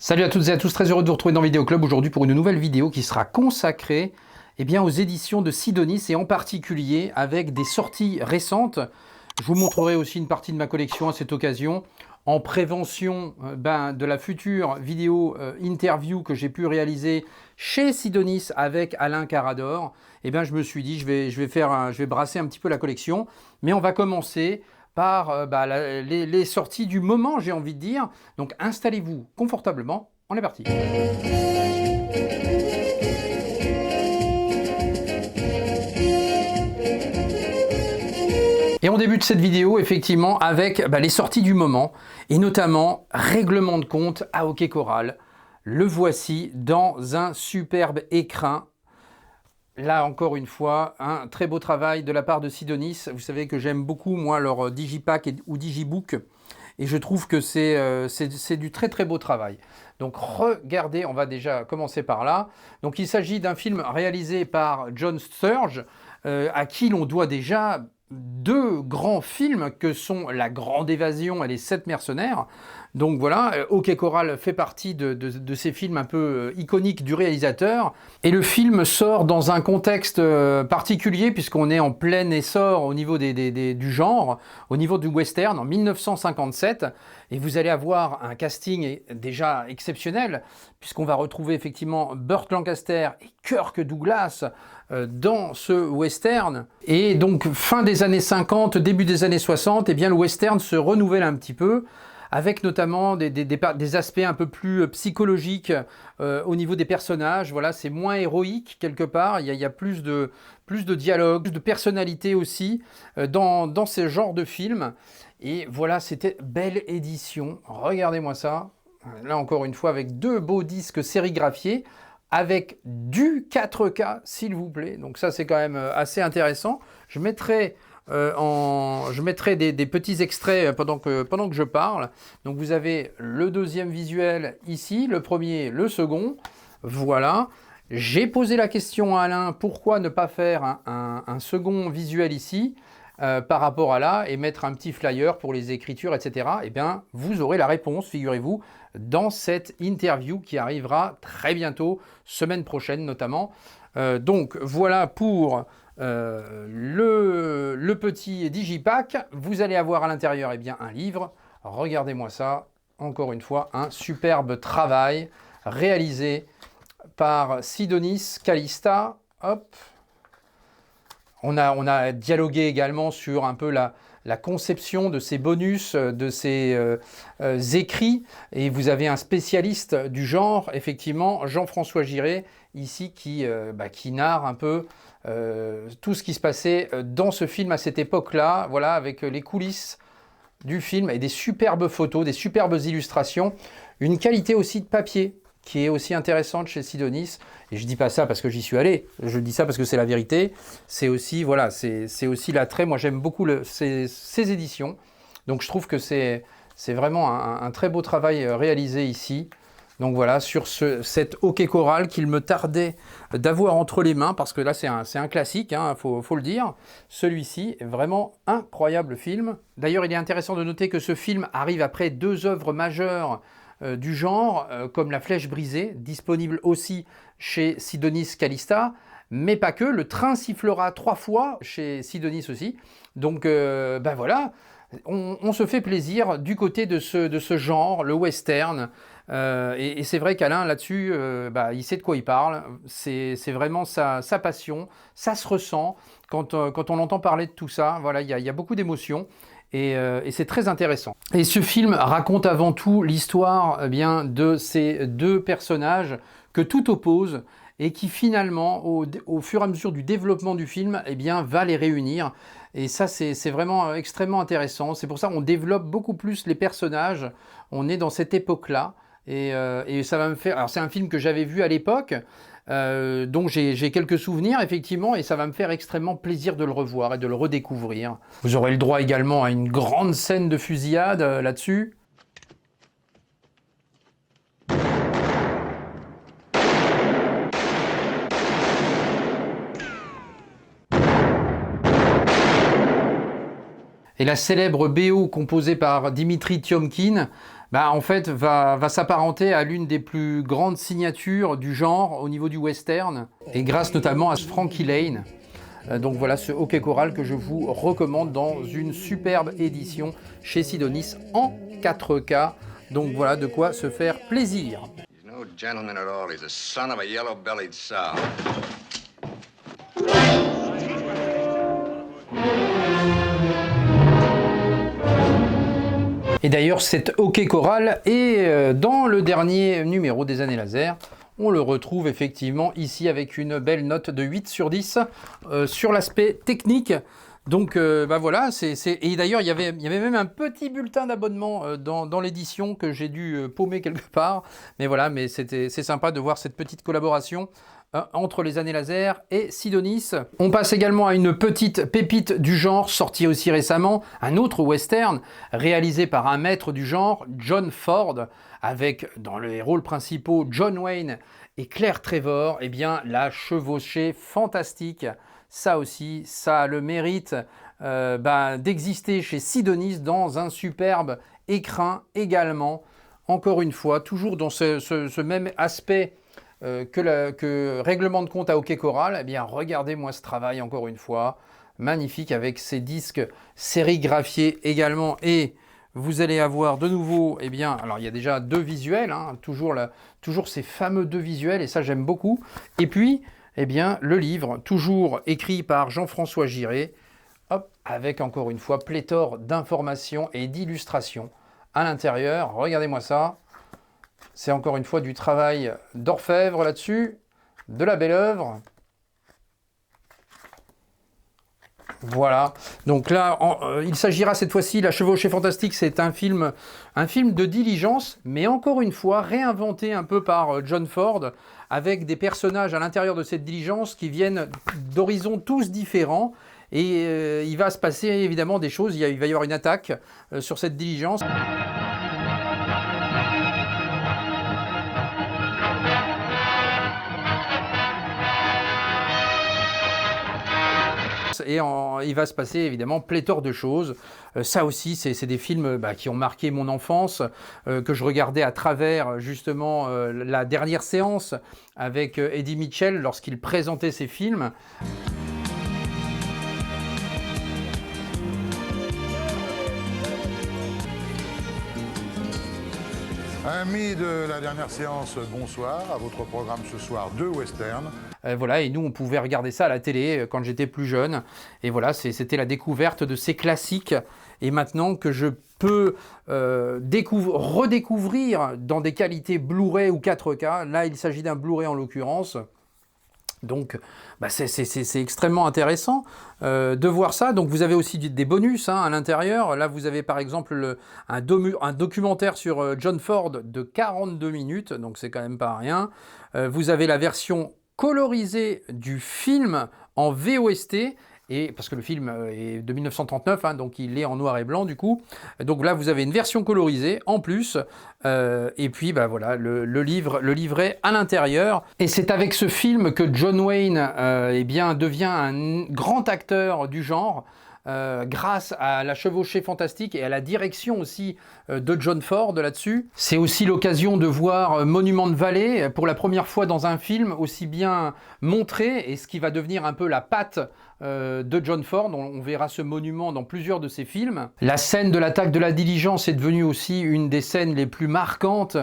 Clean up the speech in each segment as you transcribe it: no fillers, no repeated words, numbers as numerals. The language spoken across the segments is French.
Salut à toutes et à tous, très heureux de vous retrouver dans Vidéo Club aujourd'hui pour une nouvelle vidéo qui sera consacrée aux éditions de Sidonis et en particulier avec des sorties récentes. Je vous montrerai aussi une partie de ma collection à cette occasion en prévention de la future vidéo interview que j'ai pu réaliser chez Sidonis avec Alain Carador. Je me suis dit je vais brasser un petit peu la collection, mais on va commencer par les sorties du moment, j'ai envie de dire. Donc installez-vous confortablement, on est parti. Et on débute cette vidéo effectivement avec les sorties du moment, et notamment Règlement de compte à Hockey Coral. Le voici dans un superbe écrin. Là, encore une fois, un très beau travail de la part de Sidonis. Vous savez que j'aime beaucoup, moi, leur Digipack ou Digibook. Et je trouve que c'est du très très beau travail. Donc regardez, on va déjà commencer par là. Donc il s'agit d'un film réalisé par John Sturge, à qui l'on doit déjà deux grands films que sont La Grande Évasion et Les Sept Mercenaires. Donc voilà, Hockey Coral fait partie de ces films un peu iconiques du réalisateur. Et le film sort dans un contexte particulier puisqu'on est en plein essor au niveau du genre, au niveau du western en 1957. Et vous allez avoir un casting déjà exceptionnel puisqu'on va retrouver effectivement Burt Lancaster et Kirk Douglas dans ce western. Et donc fin des années 50, début des années 60, le western se renouvelle un petit peu, avec notamment des aspects un peu plus psychologiques au niveau des personnages. Voilà, c'est moins héroïque quelque part, il y a plus de dialogue, plus de personnalité aussi dans ce genre de film. Et voilà, c'était belle édition, regardez-moi ça. Là encore une fois avec deux beaux disques sérigraphiés, avec du 4K s'il vous plaît, donc ça c'est quand même assez intéressant. Je mettrai des petits extraits pendant que je parle. Donc vous avez le deuxième visuel ici, le premier, le second, voilà. J'ai posé la question à Alain, pourquoi ne pas faire un second visuel ici par rapport à là, et mettre un petit flyer pour les écritures, etc. Vous aurez la réponse, figurez-vous, dans cette interview qui arrivera très bientôt, semaine prochaine notamment. Donc voilà pour le petit Digipack. Vous allez avoir à l'intérieur un livre. Regardez-moi ça, encore une fois, un superbe travail réalisé par Sidonis Calista. Hop. On a dialogué également sur un peu la conception de ces bonus, de ces écrits. Et vous avez un spécialiste du genre, effectivement, Jean-François Giré, ici, qui narre un peu tout ce qui se passait dans ce film à cette époque-là, voilà, avec les coulisses du film et des superbes photos, des superbes illustrations, une qualité aussi de papier qui est aussi intéressante chez Sidonis. Et je dis pas ça parce que j'y suis allé, je dis ça parce que c'est la vérité. C'est aussi, voilà, c'est aussi l'attrait. Moi, j'aime beaucoup ces éditions. Donc, je trouve que c'est vraiment un très beau travail réalisé ici. Donc voilà, sur cet Hockey Coral qu'il me tardait d'avoir entre les mains, parce que là, c'est un classique, hein, faut le dire. Celui-ci est vraiment incroyable film. D'ailleurs, il est intéressant de noter que ce film arrive après deux œuvres majeures du genre, comme La Flèche brisée, disponible aussi chez Sidonis Calista, mais pas que. Le train sifflera 3 fois chez Sidonis aussi. Donc voilà, on se fait plaisir du côté de ce genre, le western. Et c'est vrai qu'Alain, là-dessus, il sait de quoi il parle. C'est vraiment sa passion. Ça se ressent quand on entend parler de tout ça. Voilà, il y a beaucoup d'émotions. Et c'est très intéressant. Et ce film raconte avant tout l'histoire de ces deux personnages que tout oppose et qui finalement, au fur et à mesure du développement du film, va les réunir. Et ça, c'est vraiment extrêmement intéressant. C'est pour ça qu'on développe beaucoup plus les personnages. On est dans cette époque-là. Et ça va me faire... Alors c'est un film que j'avais vu à l'époque, donc j'ai quelques souvenirs effectivement, et ça va me faire extrêmement plaisir de le revoir et de le redécouvrir. Vous aurez le droit également à une grande scène de fusillade là-dessus. Et la célèbre BO composée par Dimitri Tiomkin, bah, en fait, va s'apparenter à l'une des plus grandes signatures du genre au niveau du western, et grâce notamment à Frankie Lane. Donc voilà ce hockey choral que je vous recommande dans une superbe édition chez Sidonis en 4K. Donc voilà de quoi se faire plaisir. No gentleman at all. He's a son of a yellow-bellied sow. Et d'ailleurs, cet hockey choral est dans le dernier numéro des Années Laser. On le retrouve effectivement ici avec une belle note de 8 sur 10 sur l'aspect technique. Donc bah voilà, et d'ailleurs il y avait même un petit bulletin d'abonnement dans l'édition que j'ai dû paumer quelque part. Mais voilà, mais c'est sympa de voir cette petite collaboration entre les Années Laser et Sidonis. On passe également à une petite pépite du genre, sortie aussi récemment, un autre western, réalisé par un maître du genre, John Ford, avec dans les rôles principaux John Wayne et Claire Trevor. Eh bien, la chevauchée fantastique. Ça aussi, ça a le mérite d'exister chez Sidonis dans un superbe écrin également. Encore une fois, toujours dans ce même aspect que règlement de compte à hockey choral. Eh bien, regardez-moi ce travail encore une fois. Magnifique avec ces disques sérigraphiés également. Et vous allez avoir de nouveau, eh bien, alors il y a déjà 2 visuels, hein, toujours ces fameux 2 visuels, et ça j'aime beaucoup. Et puis, eh bien, le livre, toujours écrit par Jean-François Giré, hop, avec encore une fois pléthore d'informations et d'illustrations à l'intérieur. Regardez-moi ça. C'est encore une fois du travail d'orfèvre là-dessus, de la belle œuvre. Voilà, donc là, il s'agira cette fois-ci, La Chevauchée Fantastique, c'est un film de diligence, mais encore une fois, réinventé un peu par John Ford, avec des personnages à l'intérieur de cette diligence qui viennent d'horizons tous différents, et il va se passer évidemment des choses, il va y avoir une attaque sur cette diligence. Et il va se passer évidemment pléthore de choses. Ça aussi, c'est des films qui ont marqué mon enfance, que je regardais à travers justement la dernière séance avec Eddie Mitchell lorsqu'il présentait ses films. Amis de la dernière séance, bonsoir. À votre programme ce soir, 2 westerns. Voilà, et nous on pouvait regarder ça à la télé quand j'étais plus jeune. Et voilà, c'était la découverte de ces classiques. Et maintenant que je peux redécouvrir dans des qualités Blu-ray ou 4K, là il s'agit d'un Blu-ray en l'occurrence. Donc c'est extrêmement intéressant de voir ça. Donc vous avez aussi des bonus à l'intérieur. Là vous avez par exemple un documentaire sur John Ford de 42 minutes, donc c'est quand même pas rien. Vous avez la version colorisée du film en VOST. Et parce que le film est de 1939, donc il est en noir et blanc du coup. Donc là, vous avez une version colorisée en plus. Et puis, voilà, le livret à l'intérieur. Et c'est avec ce film que John Wayne devient un grand acteur du genre. Grâce à La Chevauchée Fantastique et à la direction aussi de John Ford là-dessus. C'est aussi l'occasion de voir Monument de Vallée pour la première fois dans un film aussi bien montré, et ce qui va devenir un peu la patte de John Ford. On verra ce monument dans plusieurs de ses films. La scène de l'attaque de la diligence est devenue aussi une des scènes les plus marquantes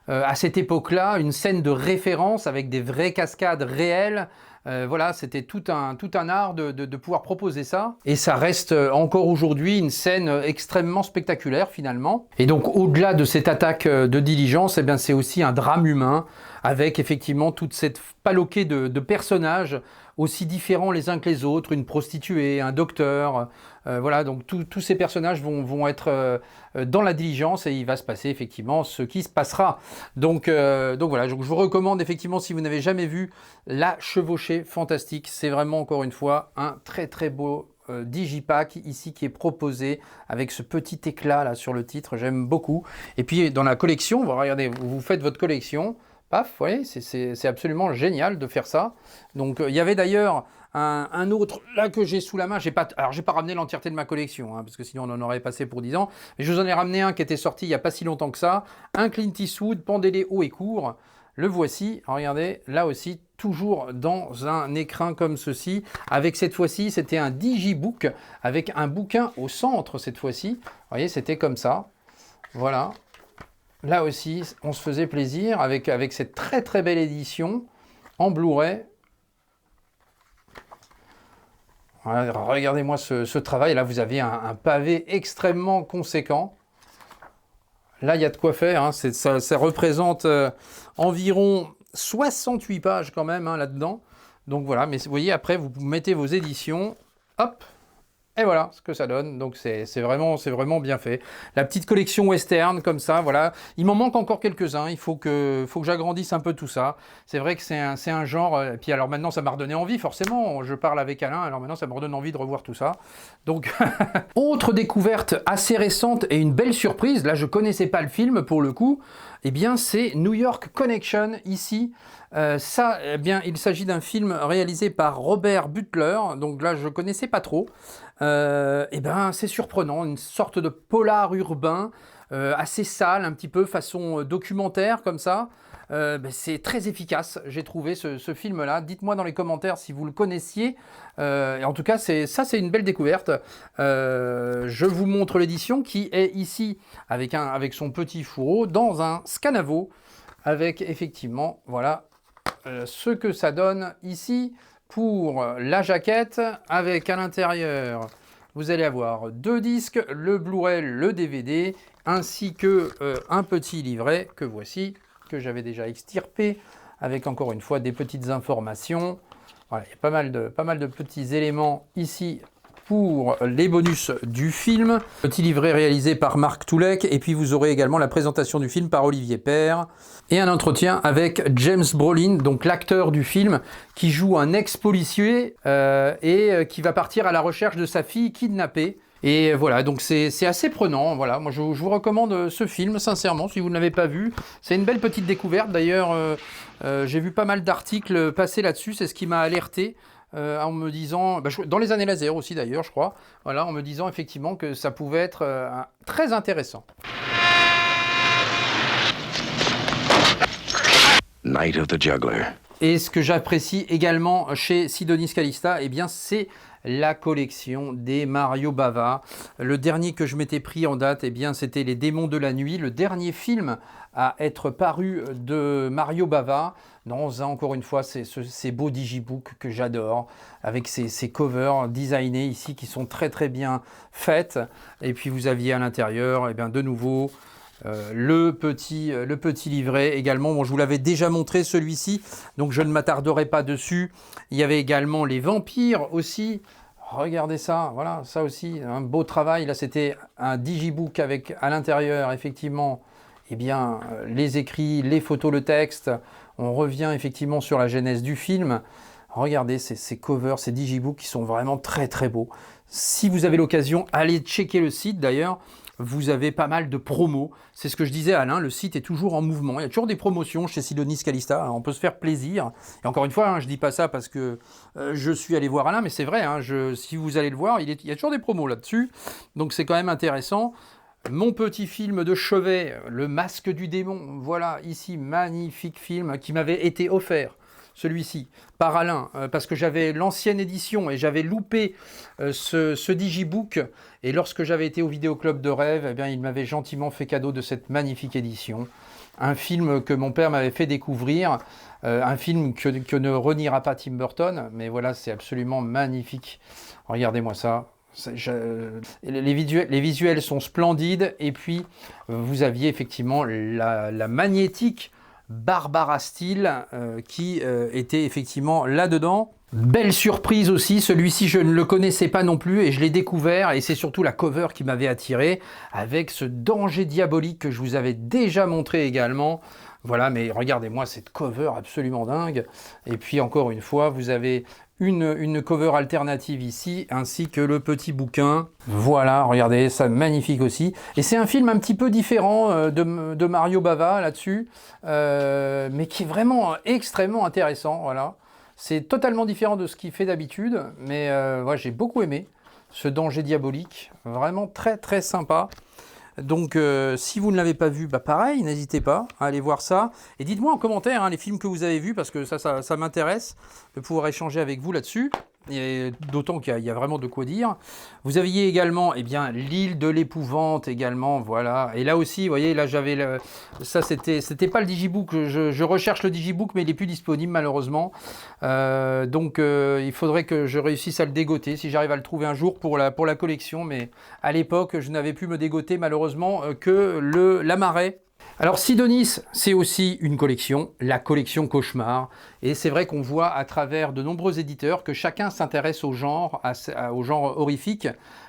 à cette époque-là, une scène de référence avec des vraies cascades réelles. Voilà, c'était tout un art de pouvoir proposer ça. Et ça reste encore aujourd'hui une scène extrêmement spectaculaire finalement. Et donc au-delà de cette attaque de diligence, c'est aussi un drame humain avec effectivement toute cette paloquée de personnages aussi différents les uns que les autres, une prostituée, un docteur, voilà, donc tous ces personnages vont être dans la diligence et il va se passer effectivement ce qui se passera. Donc voilà, je vous recommande effectivement, si vous n'avez jamais vu La Chevauchée Fantastique, c'est vraiment encore une fois un très très beau digipack ici qui est proposé avec ce petit éclat là sur le titre, j'aime beaucoup. Et puis dans la collection, regardez, vous faites votre collection, Paf, vous voyez, c'est absolument génial de faire ça. Donc il y avait d'ailleurs un autre là que j'ai sous la main. Alors j'ai pas ramené l'entièreté de ma collection, hein, parce que sinon on en aurait passé pour 10 ans. Mais je vous en ai ramené un qui était sorti il n'y a pas si longtemps que ça. Un Clint Eastwood, Pendez-les haut et court. Le voici, regardez, là aussi, toujours dans un écrin comme ceci. Avec cette fois-ci, c'était un digibook, avec un bouquin au centre cette fois-ci. Vous voyez, c'était comme ça. Voilà. Là aussi, on se faisait plaisir avec cette très très belle édition en Blu-ray. Voilà, regardez-moi ce travail. Là, vous avez un pavé extrêmement conséquent. Là, il y a de quoi faire. Hein. Ça représente environ 68 pages quand même hein, là-dedans. Donc voilà, mais vous voyez, après, vous mettez vos éditions. Hop! Et voilà ce que ça donne, donc c'est vraiment bien fait. La petite collection western comme ça, voilà. Il m'en manque encore quelques-uns, il faut que j'agrandisse un peu tout ça. C'est vrai que c'est un genre, et puis alors maintenant ça m'a redonné envie forcément, je parle avec Alain, alors maintenant ça me redonne envie de revoir tout ça. Donc, autre découverte assez récente et une belle surprise, là je connaissais pas le film pour le coup, eh bien c'est New York Connection ici. Ça, eh bien, il s'agit d'un film réalisé par Robert Butler, donc là je connaissais pas trop. Eh ben, c'est surprenant, une sorte de polar urbain, assez sale, un petit peu façon documentaire comme ça. Ben, c'est très efficace, j'ai trouvé ce film-là. Dites-moi dans les commentaires si vous le connaissiez. Et en tout cas, c'est une belle découverte. Je vous montre l'édition qui est ici avec son petit fourreau dans un Scanavo, avec effectivement, voilà, ce que ça donne ici pour la jaquette, avec à l'intérieur, vous allez avoir 2 disques, le Blu-ray, le DVD, ainsi que un petit livret que voici, que j'avais déjà extirpé, avec encore une fois des petites informations. Voilà, il y a pas mal de petits éléments ici pour les bonus du film. Petit livret réalisé par Marc Toulek, et puis vous aurez également la présentation du film par Olivier Père, et un entretien avec James Brolin, donc l'acteur du film, qui joue un ex-policier et qui va partir à la recherche de sa fille kidnappée. Et voilà, donc c'est assez prenant. Voilà, moi je vous recommande ce film, sincèrement, si vous ne l'avez pas vu. C'est une belle petite découverte. D'ailleurs, j'ai vu pas mal d'articles passer là-dessus, c'est ce qui m'a alerté. En me disant, dans les années laser aussi d'ailleurs, je crois, voilà, en me disant effectivement que ça pouvait être très intéressant. Night of the Juggler. Et ce que j'apprécie également chez Sidonis Calista, eh bien, c'est la collection des Mario Bava. Le dernier que je m'étais pris en date, eh bien, c'était Les Démons de la Nuit, le dernier film à être paru de Mario Bava, dans encore une fois ces beaux digibooks que j'adore, avec ces covers designés ici qui sont très très bien faites. Et puis vous aviez à l'intérieur, eh bien, de nouveau, le petit livret également. Bon, je vous l'avais déjà montré celui-ci, donc je ne m'attarderai pas dessus. Il y avait également les vampires aussi. Regardez ça, voilà, ça aussi, un beau travail. Là, c'était un digibook avec à l'intérieur, effectivement, eh bien, les écrits, les photos, le texte. On revient effectivement sur la genèse du film. Regardez ces covers, ces digibooks qui sont vraiment très très beaux. Si vous avez l'occasion, allez checker le site d'ailleurs. Vous avez pas mal de promos. C'est ce que je disais à Alain, le site est toujours en mouvement. Il y a toujours des promotions chez Sidonis Calista. Alors, on peut se faire plaisir. Et encore une fois, hein, je ne dis pas ça parce que je suis allé voir Alain, mais c'est vrai, hein, si vous allez le voir, il y a toujours des promos là-dessus. Donc c'est quand même intéressant. Mon petit film de chevet, Le Masque du Démon. Voilà, ici, magnifique film qui m'avait été offert. Celui-ci, par Alain, parce que j'avais l'ancienne édition et j'avais loupé ce digibook. Et lorsque j'avais été au Vidéoclub de Rêve, eh bien, il m'avait gentiment fait cadeau de cette magnifique édition. Un film que mon père m'avait fait découvrir, un film que ne reniera pas Tim Burton, mais voilà, c'est absolument magnifique. Regardez-moi ça. Les visuels sont splendides, et puis vous aviez effectivement la magnétique Barbara Steele qui était effectivement là-dedans. Belle surprise aussi, celui-ci je ne le connaissais pas non plus et je l'ai découvert, et c'est surtout la cover qui m'avait attiré, avec ce danger diabolique que je vous avais déjà montré également. Voilà, mais regardez-moi cette cover absolument dingue. Et puis encore une fois, vous avez une cover alternative ici, ainsi que le petit bouquin. Voilà, regardez, ça magnifique aussi. Et c'est un film un petit peu différent de Mario Bava là-dessus, mais qui est vraiment extrêmement intéressant. Voilà, c'est totalement différent de ce qu'il fait d'habitude, mais ouais, j'ai beaucoup aimé ce Danger diabolique, vraiment très très sympa. Donc si vous ne l'avez pas vu, bah pareil, n'hésitez pas à aller voir ça. Et dites-moi en commentaire hein, les films que vous avez vus, parce que ça m'intéresse de pouvoir échanger avec vous là-dessus. Et d'autant qu'il y a vraiment de quoi dire. Vous aviez également l'île de l'épouvante également, voilà. Et là aussi, vous voyez, là j'avais ça c'était pas le digibook. Je recherche le digibook, mais il est plus disponible malheureusement. Donc il faudrait que je réussisse à le dégoter si j'arrive à le trouver un jour pour la collection. Mais à l'époque, je n'avais pu me dégoter malheureusement que la marée. Alors Sidonis, c'est aussi une collection, la collection Cauchemar, et c'est vrai qu'on voit à travers de nombreux éditeurs que chacun s'intéresse au genre horrifique,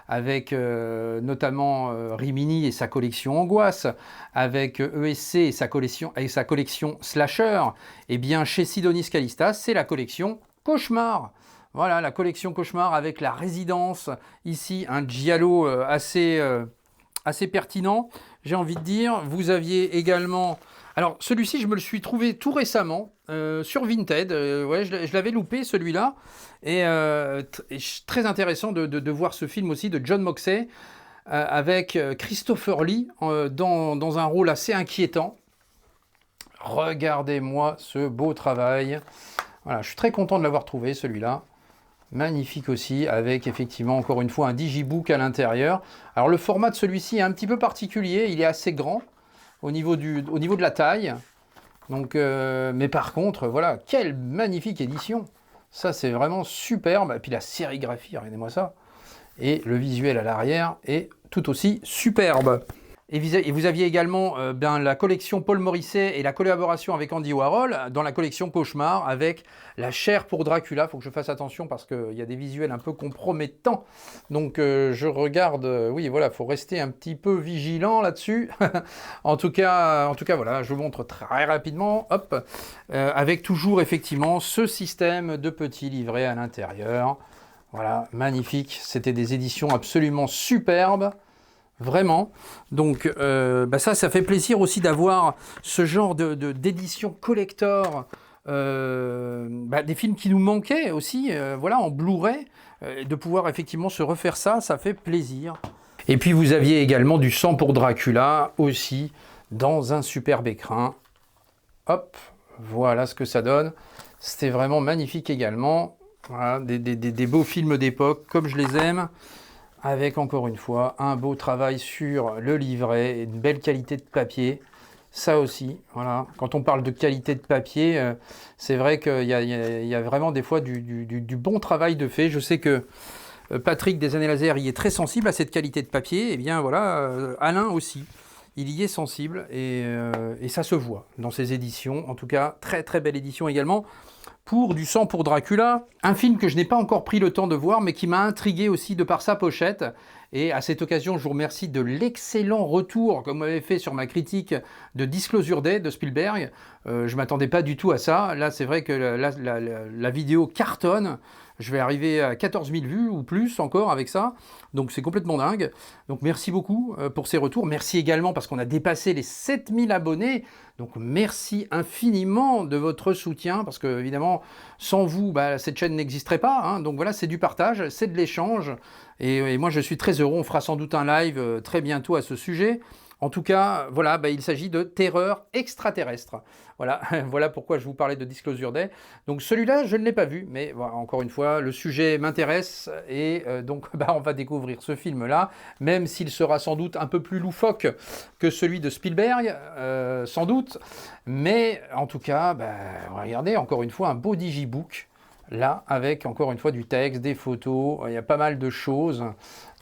avec notamment Rimini et sa collection Angoisse, avec ESC et sa collection Slasher, et bien chez Sidonis Calista, c'est la collection Cauchemar. Voilà, la collection Cauchemar avec la résidence, ici un giallo assez pertinent, j'ai envie de dire. Vous aviez également... Alors, celui-ci, je me le suis trouvé tout récemment sur Vinted. Ouais, je l'avais loupé, celui-là. Et très intéressant de voir ce film aussi de John Moxey avec Christopher Lee dans un rôle assez inquiétant. Regardez-moi ce beau travail. Voilà, je suis très content de l'avoir trouvé, celui-là. Magnifique aussi, avec effectivement encore une fois un digibook à l'intérieur. Alors le format de celui-ci est un petit peu particulier, il est assez grand au niveau de la taille. Donc, mais par contre, voilà, quelle magnifique édition. Ça c'est vraiment superbe. Et puis la sérigraphie, regardez-moi ça. Et le visuel à l'arrière est tout aussi superbe. Et vous aviez également la collection Paul Morisset et la collaboration avec Andy Warhol dans la collection Cauchemar avec la chair pour Dracula. Il faut que je fasse attention parce qu'il y a des visuels un peu compromettants. Donc je regarde, oui voilà, il faut rester un petit peu vigilant là-dessus. en tout cas, voilà, je vous montre très rapidement, hop, avec toujours effectivement ce système de petits livrets à l'intérieur. Voilà, magnifique. C'était des éditions absolument superbes. Vraiment. Donc ça fait plaisir aussi d'avoir ce genre d'édition collector, des films qui nous manquaient aussi, voilà, en Blu-ray, de pouvoir effectivement se refaire ça fait plaisir. Et puis vous aviez également du sang pour Dracula aussi dans un superbe écrin. Hop, voilà ce que ça donne. C'était vraiment magnifique également. Voilà, des beaux films d'époque comme je les aime. Avec encore une fois un beau travail sur le livret et une belle qualité de papier. Ça aussi, voilà. Quand on parle de qualité de papier, c'est vrai qu'il y a vraiment des fois du bon travail de fait. Je sais que Patrick des Années Laser y est très sensible à cette qualité de papier. Et bien voilà, Alain aussi, il y est sensible et ça se voit dans ses éditions. En tout cas, très très belle édition également. Pour du sang pour Dracula, un film que je n'ai pas encore pris le temps de voir, mais qui m'a intrigué aussi de par sa pochette. Et à cette occasion, je vous remercie de l'excellent retour que vous m'avez fait sur ma critique de Disclosure Day de Spielberg. Je ne m'attendais pas du tout à ça. Là, c'est vrai que la vidéo cartonne. Je vais arriver à 14 000 vues ou plus encore avec ça. Donc c'est complètement dingue. Donc merci beaucoup pour ces retours. Merci également parce qu'on a dépassé les 7000 abonnés. Donc merci infiniment de votre soutien. Parce que évidemment, sans vous, cette chaîne n'existerait pas. Hein. Donc voilà, c'est du partage, c'est de l'échange. Et moi, je suis très heureux. On fera sans doute un live très bientôt à ce sujet. En tout cas, voilà, il s'agit de terreur extraterrestre. Voilà, voilà pourquoi je vous parlais de Disclosure Day. Donc celui-là, je ne l'ai pas vu, mais voilà, encore une fois, le sujet m'intéresse et donc on va découvrir ce film-là, même s'il sera sans doute un peu plus loufoque que celui de Spielberg, sans doute. Mais en tout cas, regardez, encore une fois, un beau digibook. Là, avec encore une fois du texte, des photos, il y a pas mal de choses.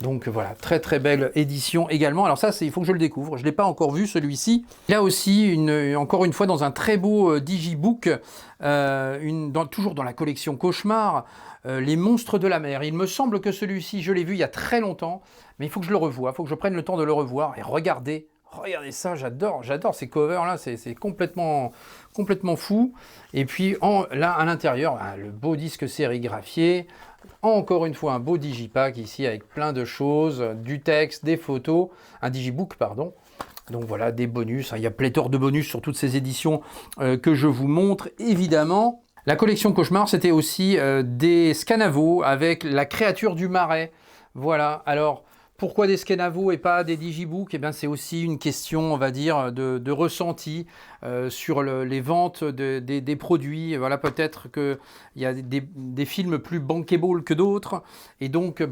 Donc voilà, très très belle édition également. Alors ça, il faut que je le découvre. Je ne l'ai pas encore vu celui-ci. Là aussi, encore une fois, dans un très beau digibook, toujours dans la collection Cauchemar, Les monstres de la mer. Il me semble que celui-ci, je l'ai vu il y a très longtemps, mais il faut que je le revoie. Il faut que je prenne le temps de le revoir. Et regardez Regardez ça, j'adore ces covers-là, c'est complètement fou. Et puis là, à l'intérieur, le beau disque sérigraphié. Encore une fois, un beau digipack ici avec plein de choses, du texte, des photos, un digibook, pardon. Donc voilà, des bonus. Il y a pléthore de bonus sur toutes ces éditions que je vous montre, évidemment. La collection Cauchemar, c'était aussi des Scanavo avec la créature du marais. Voilà, alors pourquoi des Scanavo et pas des digibooks? Eh bien, c'est aussi une question, on va dire, de ressenti sur les ventes des produits. Voilà, peut-être qu'il y a des films plus bankable que d'autres. Et donc,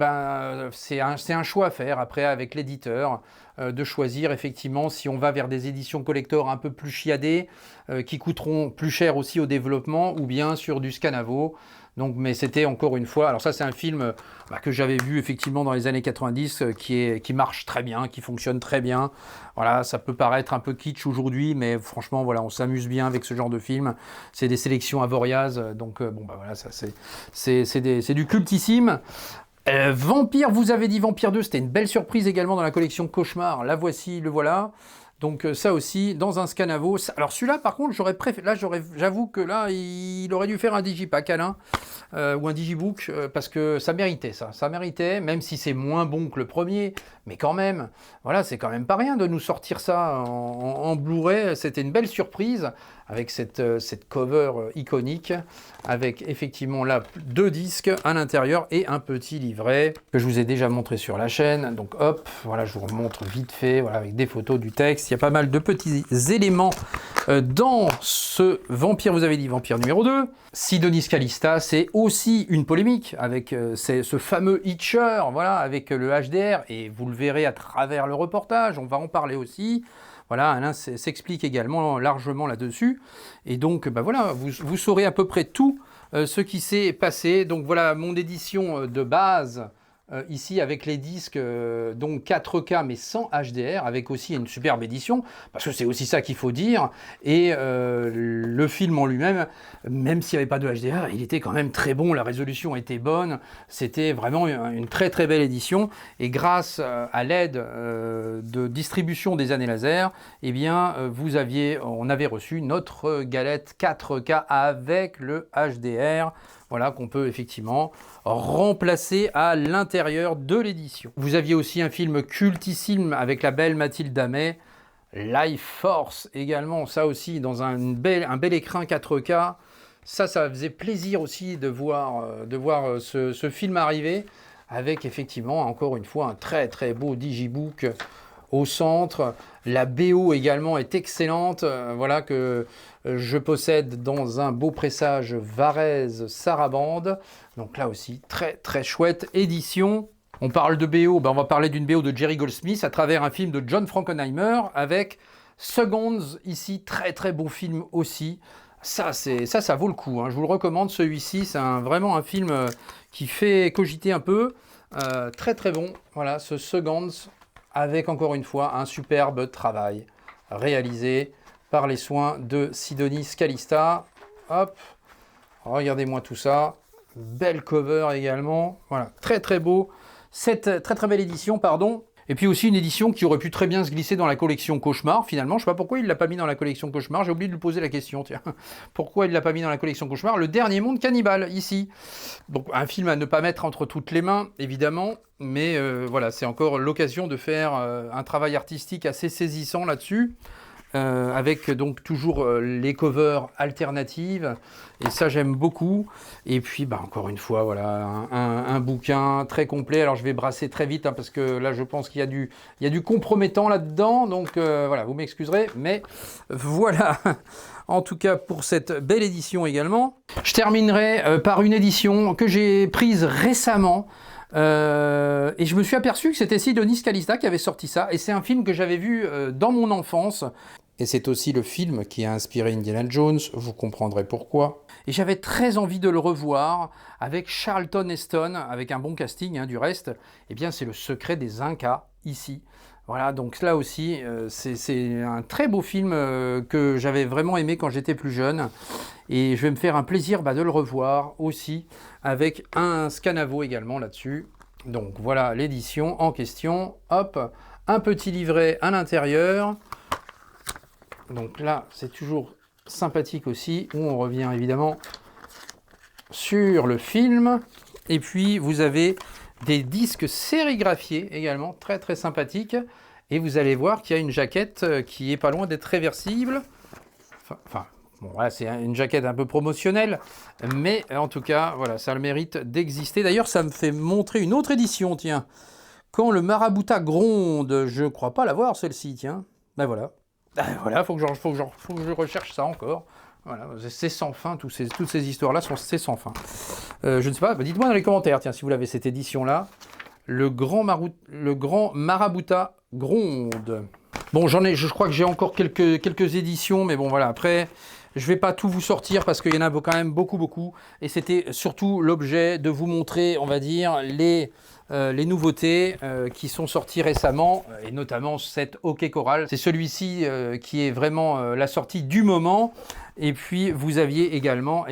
c'est un choix à faire après avec l'éditeur de choisir effectivement si on va vers des éditions collector un peu plus chiadées, qui coûteront plus cher aussi au développement, ou bien sur du Scanavo. Donc, mais c'était encore une fois, alors ça c'est un film que j'avais vu effectivement dans les années 90 qui marche très bien, qui fonctionne très bien. Voilà, ça peut paraître un peu kitsch aujourd'hui, mais franchement voilà, on s'amuse bien avec ce genre de film. C'est des sélections Avoriaz, donc voilà, ça c'est du cultissime. Vampire, vous avez dit Vampire 2, c'était une belle surprise également dans la collection Cauchemar. La voici, le voilà. Donc ça aussi, dans un Scanavo. Alors celui-là, par contre, j'avoue que là, il aurait dû faire un digipack, Alain, ou un digibook, parce que ça méritait ça. Ça méritait, même si c'est moins bon que le premier, mais quand même, voilà, c'est quand même pas rien de nous sortir ça en Blu-ray. C'était une belle surprise, avec cette cover iconique, avec effectivement là 2 disques à l'intérieur et un petit livret que je vous ai déjà montré sur la chaîne. Donc hop, voilà, je vous remontre vite fait, voilà, avec des photos, du texte. Il y a pas mal de petits éléments dans ce Vampire, vous avez dit Vampire numéro 2. Sidonis Calista, c'est aussi une polémique avec ce fameux Hitcher, voilà, avec le HDR, et vous le verrez à travers le reportage, on va en parler aussi. Voilà, Alain s'explique également largement là-dessus. Et donc, voilà, vous saurez à peu près tout ce qui s'est passé. Donc voilà, mon édition de base, ici avec les disques, donc 4K mais sans HDR, avec aussi une superbe édition, parce que c'est aussi ça qu'il faut dire. Et le film en lui-même, même s'il n'y avait pas de HDR, il était quand même très bon, la résolution était bonne, c'était vraiment une très très belle édition. Et grâce à l'aide de distribution des années laser, eh bien, on avait reçu notre galette 4K avec le HDR. Voilà, qu'on peut effectivement remplacer à l'intérieur de l'édition. Vous aviez aussi un film cultissime avec la belle Mathilde Amet, Life Force également, ça aussi dans un bel écran 4K. Ça faisait plaisir aussi de voir ce film arriver, avec effectivement encore une fois un très très beau digibook au centre. La BO également est excellente, voilà, que je possède dans un beau pressage Varèse Sarabande. Donc là aussi, très très chouette édition. On parle de BO, on va parler d'une BO de Jerry Goldsmith à travers un film de John Frankenheimer avec Seconds, ici, très très beau film aussi. Ça vaut le coup, hein. Je vous le recommande, celui-ci, c'est vraiment un film qui fait cogiter un peu. Très très bon, voilà, ce Seconds, avec encore une fois un superbe travail réalisé par les soins de Sidonis Calista. Hop, regardez-moi tout ça. Belle cover également. Voilà, très très beau. Cette très très belle édition, pardon. Et puis aussi une édition qui aurait pu très bien se glisser dans la collection Cauchemar, finalement. Je ne sais pas pourquoi il ne l'a pas mis dans la collection Cauchemar. J'ai oublié de lui poser la question, tiens. Pourquoi il ne l'a pas mis dans la collection Cauchemar? Le Dernier Monde Cannibale, ici. Donc un film à ne pas mettre entre toutes les mains, évidemment. Mais voilà, c'est encore l'occasion de faire un travail artistique assez saisissant là-dessus. Avec donc toujours les covers alternatives, et ça j'aime beaucoup. Et puis encore une fois, voilà, un bouquin très complet. Alors je vais brasser très vite, hein, parce que là je pense qu'il y a du compromettant là-dedans, donc voilà, vous m'excuserez, mais voilà. En tout cas pour cette belle édition également. Je terminerai par une édition que j'ai prise récemment. Et je me suis aperçu que c'était Sidonis Calista qui avait sorti ça, et c'est un film que j'avais vu dans mon enfance, et c'est aussi le film qui a inspiré Indiana Jones, vous comprendrez pourquoi. Et j'avais très envie de le revoir avec Charlton Heston, avec un bon casting, hein, du reste. Eh bien c'est Le Secret des Incas, ici. Voilà, donc là aussi, c'est un très beau film que j'avais vraiment aimé quand j'étais plus jeune. Et je vais me faire un plaisir de le revoir aussi, avec un Scanavo également là-dessus. Donc voilà l'édition en question. Hop, un petit livret à l'intérieur. Donc là, c'est toujours sympathique aussi, où on revient évidemment sur le film. Et puis, vous avez des disques sérigraphiés également, très très sympathiques. Et vous allez voir qu'il y a une jaquette qui est pas loin d'être réversible. Enfin, bon, voilà, c'est une jaquette un peu promotionnelle, mais en tout cas, voilà, ça a le mérite d'exister. D'ailleurs, ça me fait montrer une autre édition, tiens. Quand le marabouta gronde, je crois pas l'avoir celle-ci, tiens. Ben voilà. Ben voilà, faut que je recherche ça encore. Voilà, c'est sans fin, toutes ces histoires-là, c'est sans fin. Je ne sais pas, dites-moi dans les commentaires, tiens, si vous l'avez cette édition-là. Le grand marabouta gronde. Bon, je crois que j'ai encore quelques éditions, mais bon, voilà, après, je vais pas tout vous sortir parce qu'il y en a quand même beaucoup. Et c'était surtout l'objet de vous montrer, on va dire, les nouveautés qui sont sorties récemment, et notamment cette Hockey Coral. C'est celui-ci qui est vraiment la sortie du moment. Et puis, vous aviez également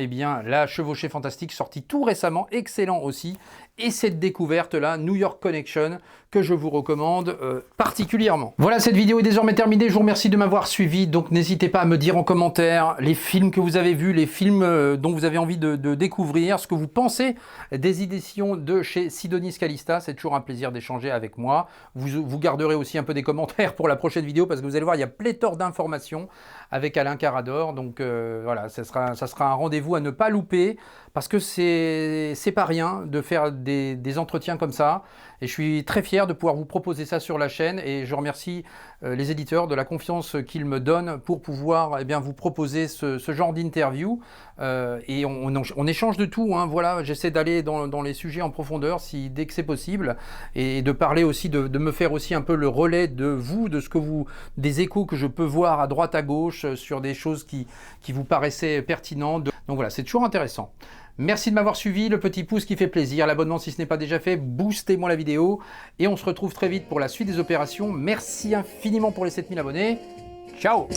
la Chevauchée Fantastique, sortie tout récemment, excellent aussi. Et cette découverte-là, New York Connection, que je vous recommande particulièrement. Voilà, cette vidéo est désormais terminée. Je vous remercie de m'avoir suivi. Donc, n'hésitez pas à me dire en commentaire les films que vous avez vus, les films dont vous avez envie de découvrir, ce que vous pensez des éditions de chez Sidonis Calista. C'est toujours un plaisir d'échanger avec moi. Vous garderez aussi un peu des commentaires pour la prochaine vidéo parce que vous allez voir, il y a pléthore d'informations avec Alain Carador. Donc, voilà, ça sera un rendez-vous à ne pas louper parce que c'est pas rien de faire des entretiens comme ça. Et je suis très fier de pouvoir vous proposer ça sur la chaîne et je remercie les éditeurs de la confiance qu'ils me donnent pour pouvoir vous proposer ce genre d'interview. Et on échange de tout, hein, voilà, j'essaie d'aller dans les sujets en profondeur dès que c'est possible et de parler aussi, de me faire aussi un peu le relais de vous, des échos que je peux voir à droite à gauche sur des choses qui vous paraissaient pertinentes. Donc voilà, c'est toujours intéressant. Merci de m'avoir suivi, le petit pouce qui fait plaisir, l'abonnement si ce n'est pas déjà fait, boostez-moi la vidéo et on se retrouve très vite pour la suite des opérations. Merci infiniment pour les 7000 abonnés. Ciao!